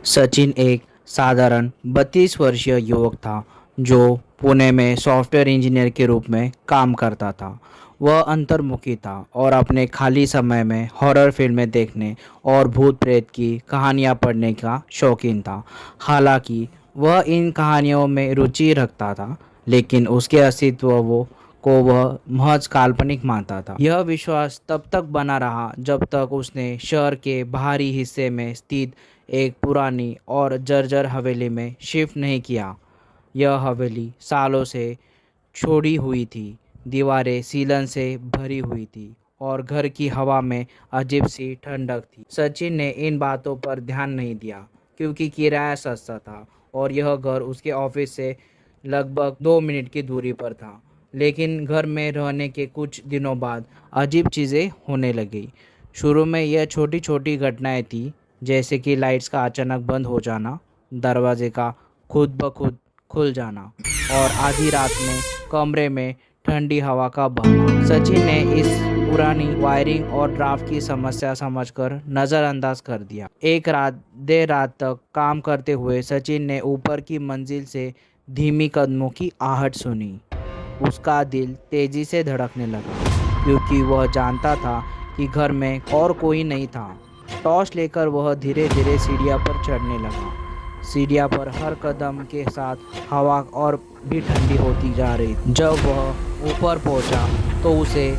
सचिन एक साधारण 32 वर्षीय युवक था जो पुणे में सॉफ्टवेयर इंजीनियर के रूप में काम करता था। वह अंतर्मुखी था और अपने खाली समय में हॉरर फिल्में देखने और भूत प्रेत की कहानियां पढ़ने का शौकीन था। हालांकि वह इन कहानियों में रुचि रखता था, लेकिन उसके अस्तित्व वह महज काल्पनिक मानता था। यह विश्वास तब तक बना रहा जब तक उसने शहर के बाहरी हिस्से में स्थित एक पुरानी और जर्जर हवेली में शिफ्ट नहीं किया। यह हवेली सालों से छोड़ी हुई थी, दीवारें सीलन से भरी हुई थी और घर की हवा में अजीब सी ठंडक थी। सचिन ने इन बातों पर ध्यान नहीं दिया क्योंकि किराया सस्ता था और यह घर उसके ऑफिस से लगभग 2 मिनट की दूरी पर था। लेकिन घर में रहने के कुछ दिनों बाद अजीब चीज़ें होने लगी। शुरू में यह छोटी छोटी घटनाएं थी, जैसे कि लाइट्स का अचानक बंद हो जाना, दरवाजे का खुद ब खुद खुल जाना और आधी रात में कमरे में ठंडी हवा का बहना। सचिन ने इस पुरानी वायरिंग और ड्राफ्ट की समस्या समझकर नज़रअंदाज कर दिया। एक रात देर रात तक काम करते हुए सचिन ने ऊपर की मंजिल से धीमी कदमों की आहट सुनी। उसका दिल तेजी से धड़कने लगा क्योंकि वह जानता था कि घर में और कोई नहीं था। टॉर्च लेकर वह धीरे धीरे सीढ़ियों पर चढ़ने लगा। सीढ़ियों पर हर कदम के साथ हवा और भी ठंडी होती जा रही थी। जब वह ऊपर पहुंचा तो उसे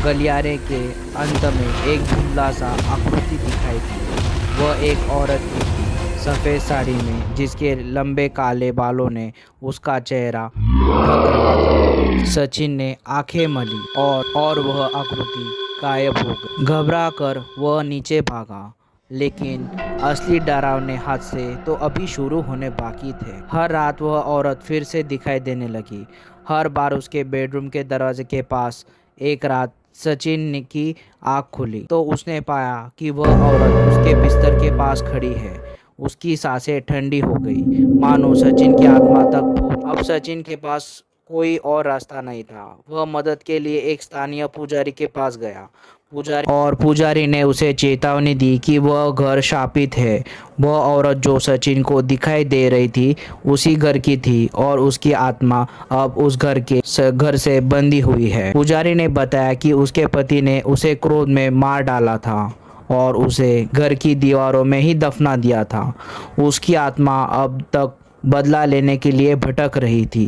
गलियारे के अंत में एक धुंधला सा आकृति दिखाई दी। वह एक औरत थी, सफ़ेद साड़ी में, जिसके लंबे काले बालों ने उसका चेहरा ढक रहा था। सचिन ने आंखें मली और वह आकृति गायब हो गई। घबरा कर वह नीचे भागा, लेकिन असली डरावने हादसे तो अभी शुरू होने बाकी थे। हर रात वह औरत फिर से दिखाई देने लगी। हर बार उसके बेडरूम के दरवाजे के पास। एक रात सचिन की आँख खुली तो उसने पाया कि वह औरत उसके बिस्तर के पास खड़ी है। उसकी सांसें ठंडी हो गई, मानो सचिन की आत्मा तक पहुंच। अब सचिन के पास कोई और रास्ता नहीं था। वह मदद के लिए एक स्थानीय पुजारी के पास गया। पुजारी ने उसे चेतावनी दी कि वह घर शापित है। वह औरत जो सचिन को दिखाई दे रही थी उसी घर की थी और उसकी आत्मा अब उस घर से बंधी हुई है। पुजारी ने बताया कि उसके पति ने उसे क्रोध में मार डाला था और उसे घर की दीवारों में ही दफना दिया था। उसकी आत्मा अब तक बदला लेने के लिए भटक रही थी।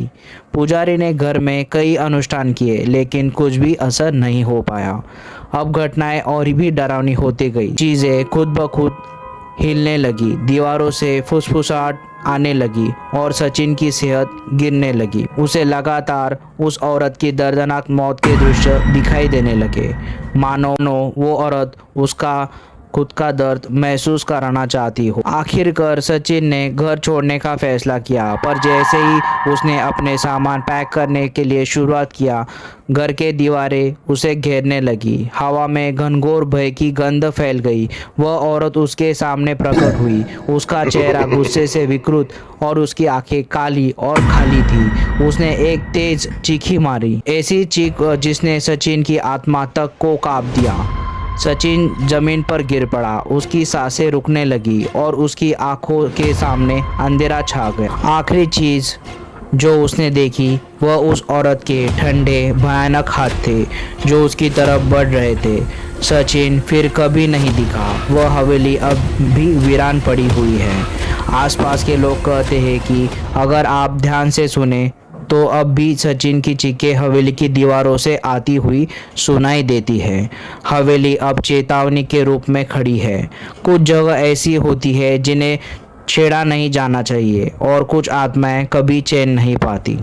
पुजारी ने घर में कई अनुष्ठान किए, लेकिन कुछ भी असर नहीं हो पाया। अब घटनाएं और भी डरावनी होती गई। चीज़ें खुद ब खुद हिलने लगी, दीवारों से फुसफुसाहट आने लगी और सचिन की सेहत गिरने लगी। उसे लगातार उस औरत की दर्दनाक मौत के दृश्य दिखाई देने लगे, मानो वो औरत उसका खुद का दर्द महसूस कराना चाहती हो। आखिरकार सचिन ने घर छोड़ने का फैसला किया, पर जैसे ही उसने अपने सामान पैक करने के लिए शुरुआत किया, घर के दीवारें उसे घेरने लगी। हवा में घनघोर भय की गंध फैल गई। वह औरत उसके सामने प्रकट हुई। उसका चेहरा गुस्से से विकृत और उसकी आंखें काली और खाली थी। उसने एक तेज चीखी मारी, ऐसी चीख जिसने सचिन की आत्मा तक को कांप दिया। सचिन जमीन पर गिर पड़ा, उसकी सांसें रुकने लगी और उसकी आंखों के सामने अंधेरा छा गया। आखिरी चीज़ जो उसने देखी वह उस औरत के ठंडे भयानक हाथ थे जो उसकी तरफ बढ़ रहे थे। सचिन फिर कभी नहीं दिखा। वह हवेली अब भी वीरान पड़ी हुई है। आसपास के लोग कहते हैं कि अगर आप ध्यान से सुने तो अब भी सचिन की चीखें हवेली की दीवारों से आती हुई सुनाई देती है। हवेली अब चेतावनी के रूप में खड़ी है। कुछ जगह ऐसी होती है जिन्हें छेड़ा नहीं जाना चाहिए और कुछ आत्माएं कभी चैन नहीं पाती।